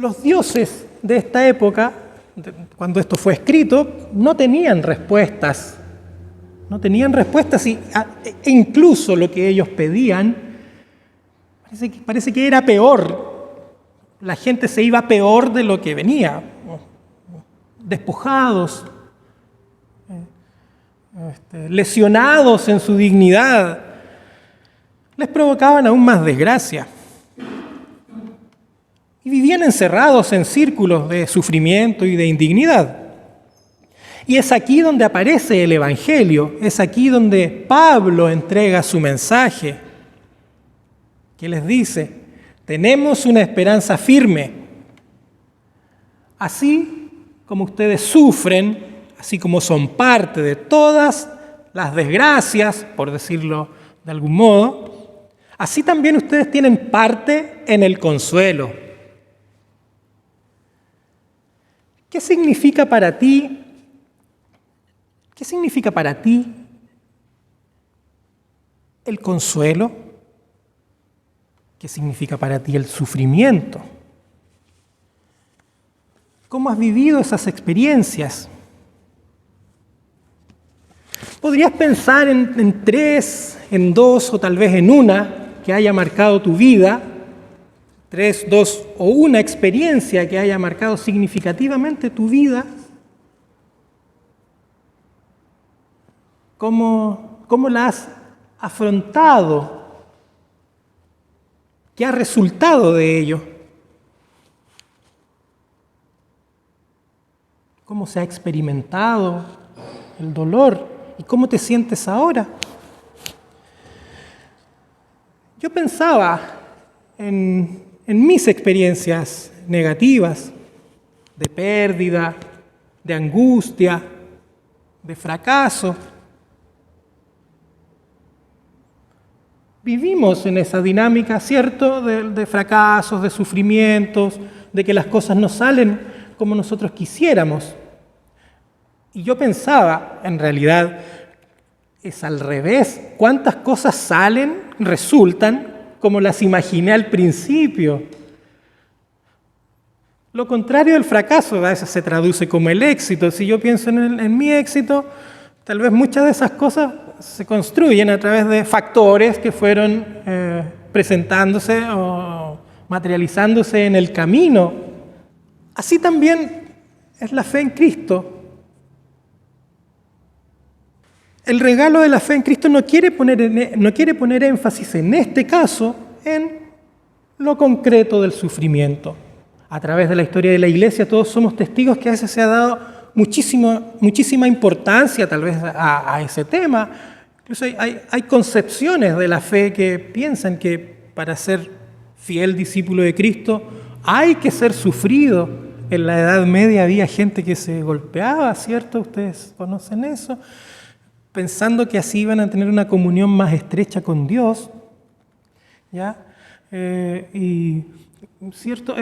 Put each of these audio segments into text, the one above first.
Los dioses de esta época, cuando esto fue escrito, no tenían respuestas. No tenían respuestas e incluso lo que ellos pedían parece que era peor. La gente se iba peor de lo que venía. Despojados, lesionados en su dignidad, les provocaban aún más desgracia. Y vivían encerrados en círculos de sufrimiento y de indignidad. Y es aquí donde aparece el Evangelio, es aquí donde Pablo entrega su mensaje, que les dice: tenemos una esperanza firme. Así como ustedes sufren, así como son parte de todas las desgracias, por decirlo de algún modo, así también ustedes tienen parte en el consuelo. ¿Qué significa para ti? ¿Qué significa para ti el consuelo? ¿Qué significa para ti el sufrimiento? ¿Cómo has vivido esas experiencias? Podrías pensar en tres, en dos o tal vez en una que haya marcado tu vida, tres, dos o una experiencia que haya marcado significativamente tu vida. ¿Cómo la has afrontado? ¿Qué ha resultado de ello? ¿Cómo se ha experimentado el dolor? ¿Y cómo te sientes ahora? Yo pensaba en mis experiencias negativas, de pérdida, de angustia, de fracaso. Vivimos en esa dinámica, ¿cierto?, de fracasos, de sufrimientos, de que las cosas no salen como nosotros quisiéramos. Y yo pensaba, en realidad, es al revés. ¿Cuántas cosas salen, resultan, como las imaginé al principio? Lo contrario del fracaso a veces se traduce como el éxito. Si yo pienso en mi éxito, tal vez muchas de esas cosas se construyen a través de factores que fueron presentándose o materializándose en el camino. Así también es la fe en Cristo. El regalo de la fe en Cristo no quiere poner énfasis en este caso en lo concreto del sufrimiento. A través de la historia de la Iglesia todos somos testigos que a veces se ha dado muchísima importancia tal vez a ese tema. Incluso hay concepciones de la fe que piensan que para ser fiel discípulo de Cristo hay que ser sufrido. En la Edad Media había gente que se golpeaba, ¿cierto? Ustedes conocen eso, pensando que así iban a tener una comunión más estrecha con Dios, ¿ya? ¿Cierto?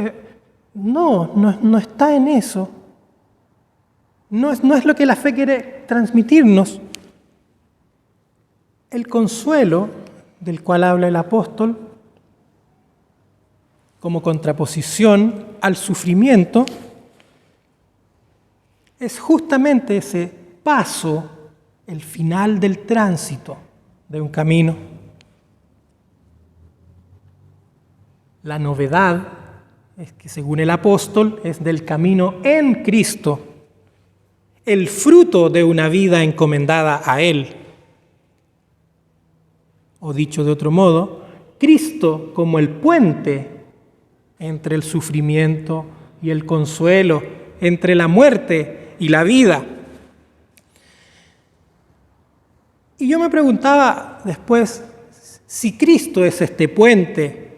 No está en eso. No es lo que la fe quiere transmitirnos. El consuelo del cual habla el apóstol, como contraposición al sufrimiento, es justamente ese paso, el final del tránsito de un camino. La novedad es que, según el apóstol, es del camino en Cristo, el fruto de una vida encomendada a Él. O dicho de otro modo, Cristo como el puente entre el sufrimiento y el consuelo, entre la muerte y la vida. Y yo me preguntaba después, si Cristo es este puente,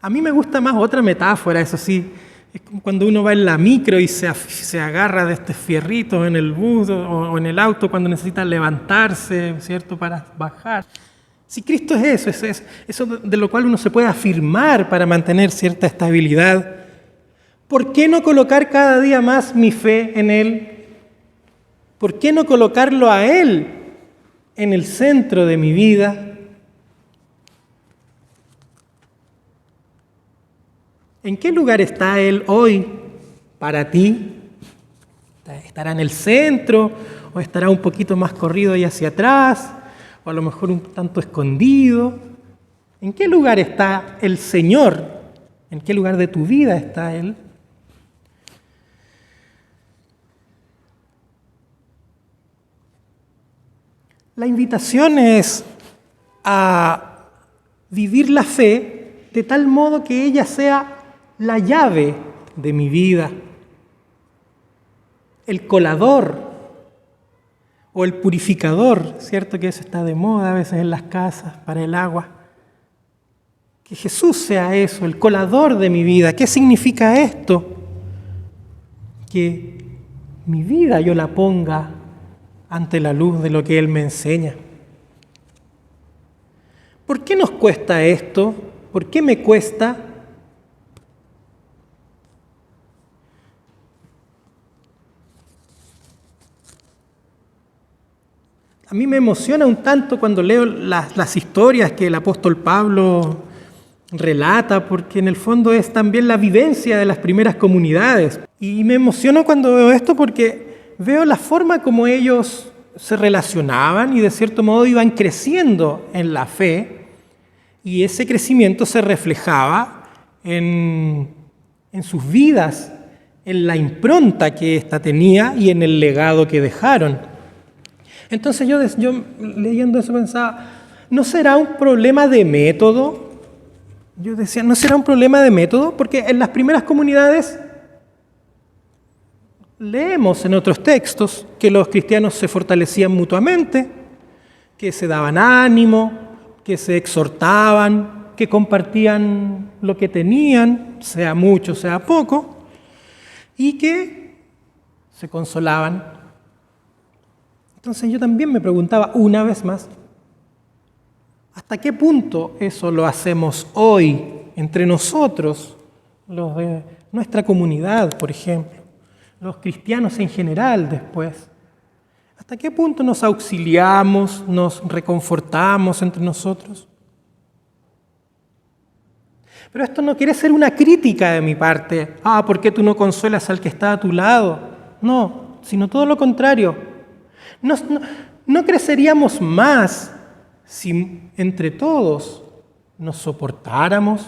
a mí me gusta más otra metáfora, eso sí, es como cuando uno va en la micro y se agarra de estos fierritos en el bus o en el auto cuando necesita levantarse, ¿cierto?, para bajar. Si Cristo es eso de lo cual uno se puede afirmar para mantener cierta estabilidad, ¿por qué no colocar cada día más mi fe en Él? ¿Por qué no colocarlo a Él en el centro de mi vida? ¿En qué lugar está Él hoy para ti? ¿Estará en el centro o estará un poquito más corrido y hacia atrás? O a lo mejor un tanto escondido. ¿En qué lugar está el Señor? ¿En qué lugar de tu vida está Él? La invitación es a vivir la fe de tal modo que ella sea la llave de mi vida, el colador o el purificador, ¿cierto? Que eso está de moda a veces en las casas para el agua. Que Jesús sea eso, el colador de mi vida. ¿Qué significa esto? Que mi vida yo la ponga ante la luz de lo que Él me enseña. ¿Por qué nos cuesta esto? ¿Por qué me cuesta? A mí me emociona un tanto cuando leo las historias que el apóstol Pablo relata, porque en el fondo es también la vivencia de las primeras comunidades. Y me emociono cuando veo esto porque veo la forma como ellos se relacionaban y de cierto modo iban creciendo en la fe, y ese crecimiento se reflejaba en sus vidas, en la impronta que ésta tenía y en el legado que dejaron. Entonces yo leyendo eso pensaba, ¿no será un problema de método? Yo decía, ¿no será un problema de método? Porque en las primeras comunidades leemos en otros textos que los cristianos se fortalecían mutuamente, que se daban ánimo, que se exhortaban, que compartían lo que tenían, sea mucho, sea poco, y que se consolaban. Entonces yo también me preguntaba una vez más, ¿hasta qué punto eso lo hacemos hoy entre nosotros, los de nuestra comunidad, por ejemplo, los cristianos en general después? ¿Hasta qué punto nos auxiliamos, nos reconfortamos entre nosotros? Pero esto no quiere ser una crítica de mi parte. ¿Por qué tú no consuelas al que está a tu lado? No, sino todo lo contrario. ¿No creceríamos más si entre todos nos soportáramos,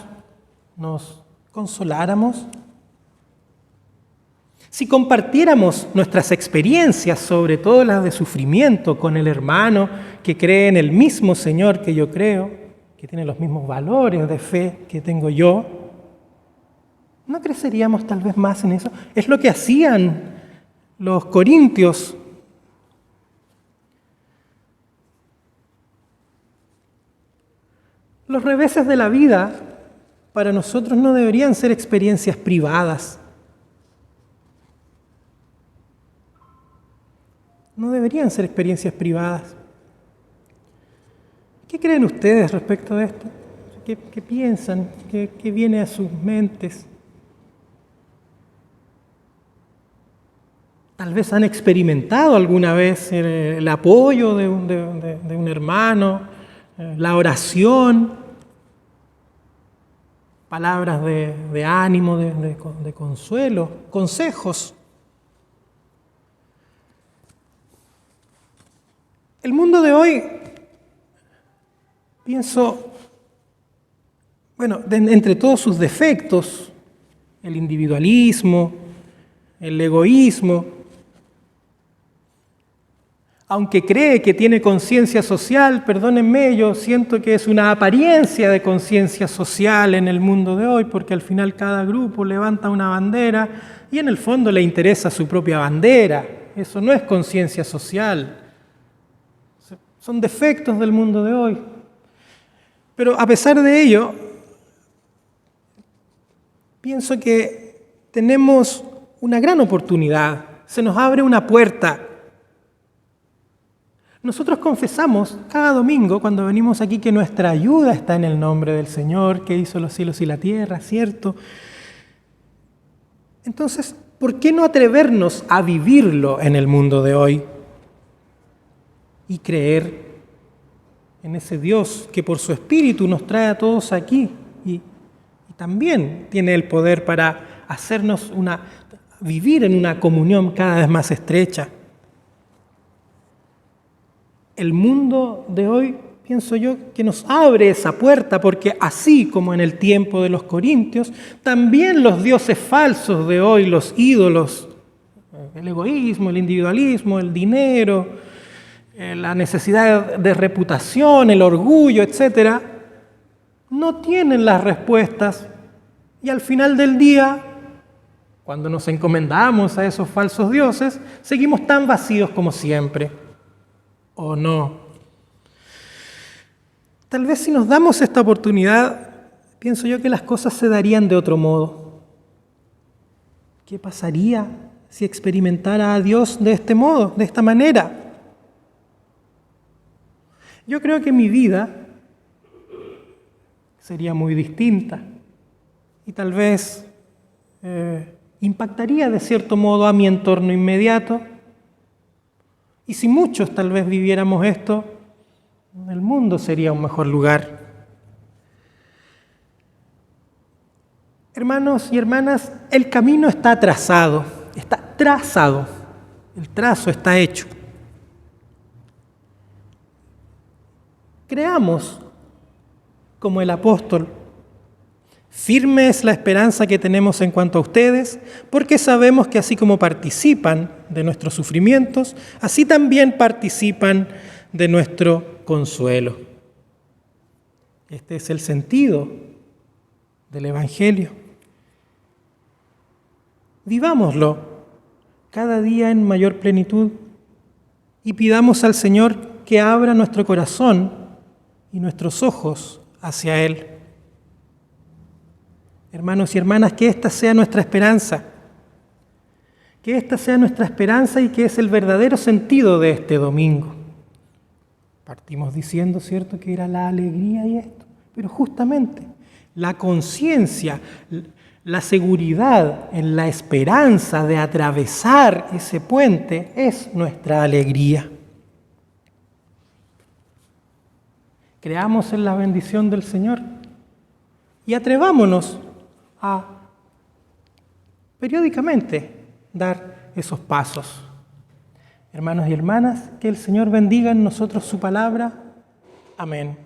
nos consoláramos? Si compartiéramos nuestras experiencias, sobre todo las de sufrimiento, con el hermano que cree en el mismo Señor que yo creo, que tiene los mismos valores de fe que tengo yo, ¿no creceríamos tal vez más en eso? Es lo que hacían los corintios. Los reveses de la vida para nosotros no deberían ser experiencias privadas. No deberían ser experiencias privadas. ¿Qué creen ustedes respecto de esto? ¿Qué piensan? ¿Qué viene a sus mentes? Tal vez han experimentado alguna vez el apoyo de un hermano, la oración, palabras de ánimo, de consuelo, consejos. El mundo de hoy, pienso, entre todos sus defectos, el individualismo, el egoísmo, aunque cree que tiene conciencia social, perdónenme, yo siento que es una apariencia de conciencia social en el mundo de hoy, porque al final cada grupo levanta una bandera y en el fondo le interesa su propia bandera. Eso no es conciencia social. Son defectos del mundo de hoy. Pero a pesar de ello, pienso que tenemos una gran oportunidad. Se nos abre una puerta. Nosotros confesamos cada domingo cuando venimos aquí que nuestra ayuda está en el nombre del Señor, que hizo los cielos y la tierra, ¿cierto? Entonces, ¿por qué no atrevernos a vivirlo en el mundo de hoy? Y creer en ese Dios que por su Espíritu nos trae a todos aquí y también tiene el poder para hacernos vivir en una comunión cada vez más estrecha. El mundo de hoy, pienso yo, que nos abre esa puerta, porque así como en el tiempo de los corintios, también los dioses falsos de hoy, los ídolos, el egoísmo, el individualismo, el dinero, la necesidad de reputación, el orgullo, etc., no tienen las respuestas. Y al final del día, cuando nos encomendamos a esos falsos dioses, seguimos tan vacíos como siempre. ¿O no? Tal vez si nos damos esta oportunidad, pienso yo que las cosas se darían de otro modo. ¿Qué pasaría si experimentara a Dios de este modo, de esta manera? Yo creo que mi vida sería muy distinta y tal vez impactaría de cierto modo a mi entorno inmediato. Y si muchos tal vez viviéramos esto, el mundo sería un mejor lugar. Hermanos y hermanas, el camino está trazado, el trazo está hecho. Creamos como el apóstol. Firme es la esperanza que tenemos en cuanto a ustedes, porque sabemos que así como participan de nuestros sufrimientos, así también participan de nuestro consuelo. Este es el sentido del Evangelio. Vivámoslo cada día en mayor plenitud y pidamos al Señor que abra nuestro corazón y nuestros ojos hacia Él. Hermanos y hermanas, que esta sea nuestra esperanza. Que esta sea nuestra esperanza y que es el verdadero sentido de este domingo. Partimos diciendo, ¿cierto?, que era la alegría y esto. Pero justamente la conciencia, la seguridad en la esperanza de atravesar ese puente es nuestra alegría. Creamos en la bendición del Señor y atrevámonos a periódicamente dar esos pasos. Hermanos y hermanas, que el Señor bendiga en nosotros su palabra. Amén.